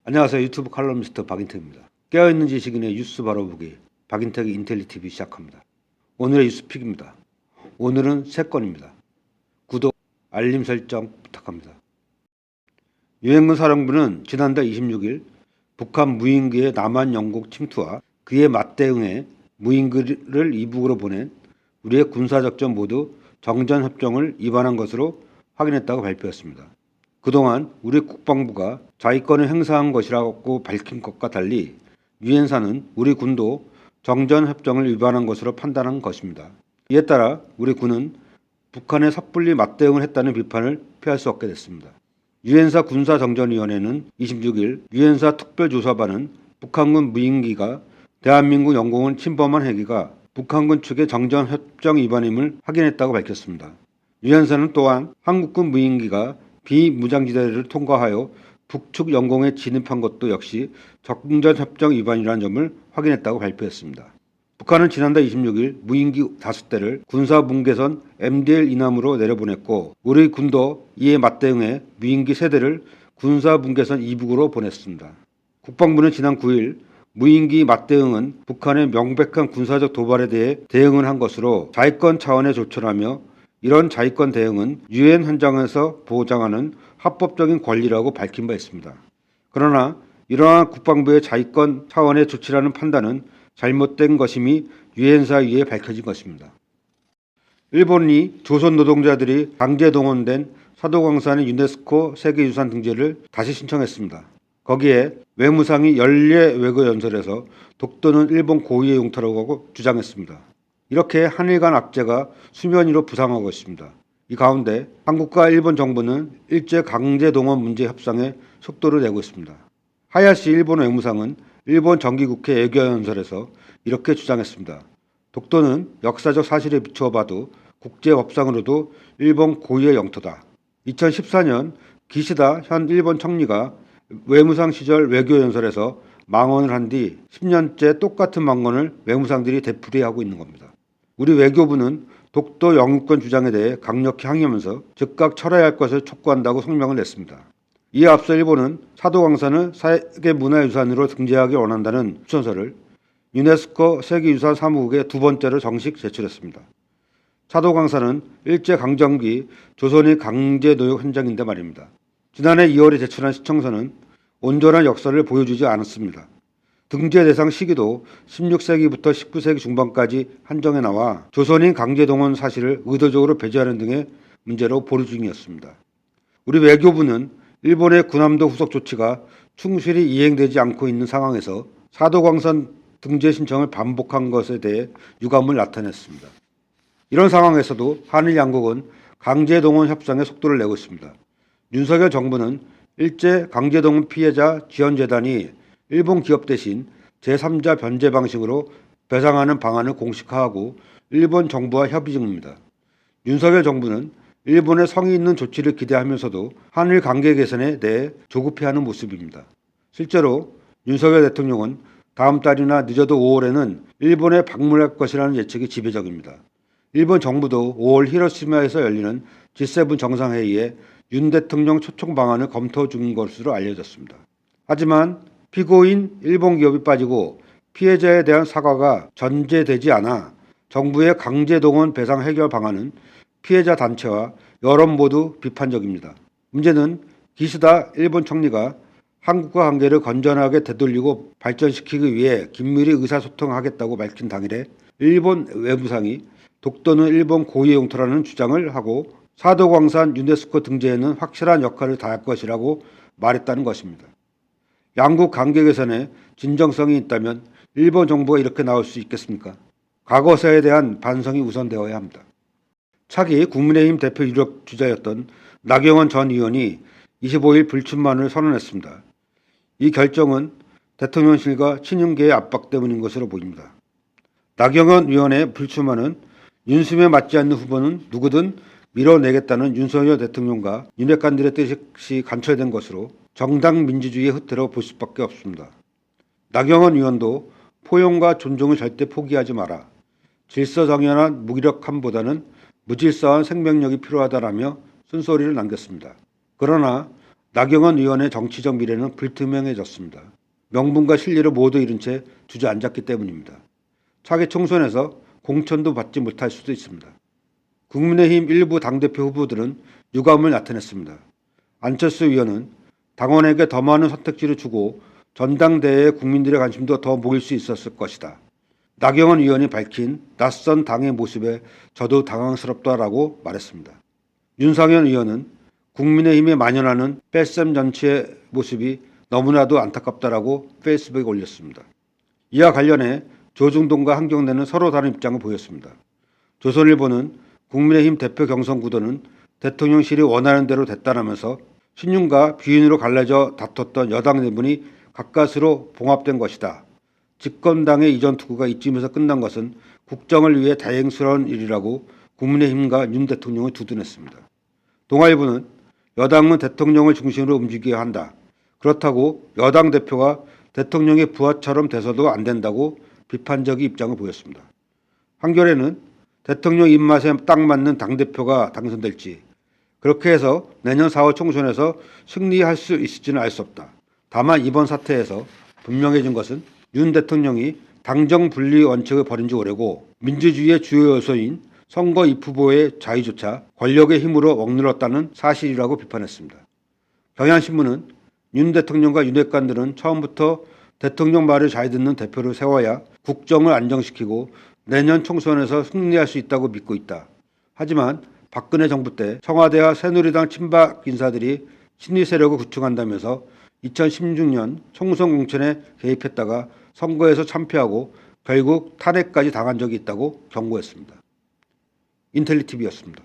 안녕하세요. 유튜브 칼럼니스트 박인택입니다. 깨어있는 지식인의 뉴스 바로보기 박인택의 인텔리TV 시작합니다. 오늘의 뉴스픽입니다. 오늘은 3건입니다. 구독, 알림 설정 부탁합니다. 유엔군 사령부는 지난달 26일 북한 무인기의 남한 영국 침투와 그에 맞대응해 무인기를 이북으로 보낸 우리의 군사작전 모두 정전협정을 위반한 것으로 확인했다고 발표했습니다. 그동안 우리 국방부가 자위권을 행사한 것이라고 밝힌 것과 달리 유엔사는 우리 군도 정전협정을 위반한 것으로 판단한 것입니다. 이에 따라 우리 군은 북한에 섣불리 맞대응을 했다는 비판을 피할 수 없게 됐습니다. 유엔사 군사정전위원회는 26일 유엔사 특별조사반은 북한군 무인기가 대한민국 영공을 침범한 행위가 북한군 측의 정전협정 위반임을 확인했다고 밝혔습니다. 유엔사는 또한 한국군 무인기가 비무장지대를 통과하여 북측 영공에 진입한 것도 역시 정전협정 위반이라는 점을 확인했다고 발표했습니다. 북한은 지난달 26일 무인기 5대를 군사분계선 MDL 이남으로 내려보냈고 우리 군도 이에 맞대응해 무인기 3대를 군사분계선 이북으로 보냈습니다. 국방부는 지난 9일 무인기 맞대응은 북한의 명백한 군사적 도발에 대해 대응을 한 것으로 자위권 차원의 조처라며 이런 자위권 대응은 유엔 헌장에서 보장하는 합법적인 권리라고 밝힌 바 있습니다. 그러나 이러한 국방부의 자위권 차원의 조치라는 판단은 잘못된 것임이 유엔사 위에 밝혀진 것입니다. 일본이 조선 노동자들이 강제 동원된 사도광산의 유네스코 세계유산 등재를 다시 신청했습니다. 거기에 외무상이 연례 외교 연설에서 독도는 일본 고유의 영토라고 주장했습니다. 이렇게 한일 간 악재가 수면 위로 부상하고 있습니다. 이 가운데 한국과 일본 정부는 일제 강제 동원 문제 협상에 속도를 내고 있습니다. 하야시 일본 외무상은 일본 정기국회 외교연설에서 이렇게 주장했습니다. 독도는 역사적 사실에 비추어 봐도 국제법상으로도 일본 고유의 영토다. 2014년 기시다 현 일본 총리가 외무상 시절 외교연설에서 망언을 한 뒤 10년째 똑같은 망언을 외무상들이 되풀이하고 있는 겁니다. 우리 외교부는 독도 영유권 주장에 대해 강력히 항의하면서 즉각 철회해야 할 것을 촉구한다고 성명을 냈습니다. 이에 앞서 일본은 사도광산을 세계문화유산으로 등재하기 원한다는 추천서를 유네스코 세계유산 사무국에 2번째로 정식 제출했습니다. 사도광산은 일제강점기 조선의 강제노역 현장인데 말입니다. 지난해 2월에 제출한 시청서는 온전한 역사를 보여주지 않았습니다. 등재 대상 시기도 16세기부터 19세기 중반까지 한정해 나와 조선인 강제동원 사실을 의도적으로 배제하는 등의 문제로 보류 중이었습니다. 우리 외교부는 일본의 군함도 후속 조치가 충실히 이행되지 않고 있는 상황에서 사도광산 등재 신청을 반복한 것에 대해 유감을 나타냈습니다. 이런 상황에서도 한일 양국은 강제동원 협상에 속도를 내고 있습니다. 윤석열 정부는 일제 강제동원 피해자 지원재단이 일본 기업 대신 제3자 변제 방식으로 배상하는 방안을 공식화하고 일본 정부와 협의 중입니다. 윤석열 정부는 일본의 성의 있는 조치를 기대하면서도 한일 관계 개선에 대해 조급해하는 모습입니다. 실제로 윤석열 대통령은 다음 달이나 늦어도 5월에는 일본에 방문할 것이라는 예측이 지배적입니다. 일본 정부도 5월 히로시마에서 열리는 G7 정상회의에 윤 대통령 초청 방안을 검토 중인 것으로 알려졌습니다. 하지만 피고인 일본 기업이 빠지고 피해자에 대한 사과가 전제되지 않아 정부의 강제동원 배상 해결 방안은 피해자 단체와 여론 모두 비판적입니다. 문제는 기시다 일본 총리가 한국과 관계를 건전하게 되돌리고 발전시키기 위해 긴밀히 의사소통하겠다고 밝힌 당일에 일본 외무상이 독도는 일본 고유의 영토라는 주장을 하고 사도광산 유네스코 등재에는 확실한 역할을 다할 것이라고 말했다는 것입니다. 양국 관계 개선에 진정성이 있다면 일본 정부가 이렇게 나올 수 있겠습니까? 과거사에 대한 반성이 우선되어야 합니다. 차기 국민의힘 대표 유력 주자였던 나경원 전 의원이 25일 불출마를 선언했습니다. 이 결정은 대통령실과 친윤계의 압박 때문인 것으로 보입니다. 나경원 의원의 불출마는 윤심에 맞지 않는 후보는 누구든 밀어내겠다는 윤석열 대통령과 윤핵관들의 뜻이 관철된 것으로 정당 민주주의의 흐트러 볼 수밖에 없습니다. 나경원 의원도 포용과 존중을 절대 포기하지 마라. 질서정연한 무기력함보다는 무질서한 생명력이 필요하다라며 쓴소리를 남겼습니다. 그러나 나경원 의원의 정치적 미래는 불투명해졌습니다. 명분과 실리를 모두 잃은 채 주저앉았기 때문입니다. 차기 총선에서 공천도 받지 못할 수도 있습니다. 국민의힘 일부 당대표 후보들은 유감을 나타냈습니다. 안철수 의원은 당원에게 더 많은 선택지를 주고 전당대회에 국민들의 관심도 더 모일 수 있었을 것이다. 나경원 의원이 밝힌 낯선 당의 모습에 저도 당황스럽다라고 말했습니다. 윤상현 의원은 국민의힘에 만연하는 뺄셈 정치의 모습이 너무나도 안타깝다라고 페이스북에 올렸습니다. 이와 관련해 조중동과 한경래는 서로 다른 입장을 보였습니다. 조선일보는 국민의힘 대표 경선 구도는 대통령실이 원하는 대로 됐다라면서 신윤과 비윤으로 갈라져 다퉜던 여당 내분이 가까스로 봉합된 것이다. 집권당의 이전 투구가 이쯤에서 끝난 것은 국정을 위해 다행스러운 일이라고 국민의힘과 윤 대통령을 두둔했습니다. 동아일보는 여당은 대통령을 중심으로 움직여야 한다. 그렇다고 여당 대표가 대통령의 부하처럼 돼서도 안 된다고 비판적인 입장을 보였습니다. 한겨레는 대통령 입맛에 딱 맞는 당대표가 당선될지 그렇게 해서 내년 4월 총선에서 승리할 수 있을지는 알 수 없다. 다만 이번 사태에서 분명해진 것은 윤 대통령이 당정 분리 원칙을 버린 지 오래고 민주주의의 주요 요소인 선거 입후보의 자유조차 권력의 힘으로 억눌렀다는 사실이라고 비판했습니다. 경향신문은 윤 대통령과 윤핵관들은 처음부터 대통령 말을 잘 듣는 대표를 세워야 국정을 안정시키고 내년 총선에서 승리할 수 있다고 믿고 있다. 하지만 박근혜 정부 때 청와대와 새누리당 친박 인사들이 친위 세력을 구축한다면서 2016년 총선 공천에 개입했다가 선거에서 참패하고 결국 탄핵까지 당한 적이 있다고 경고했습니다. 인텔리TV였습니다.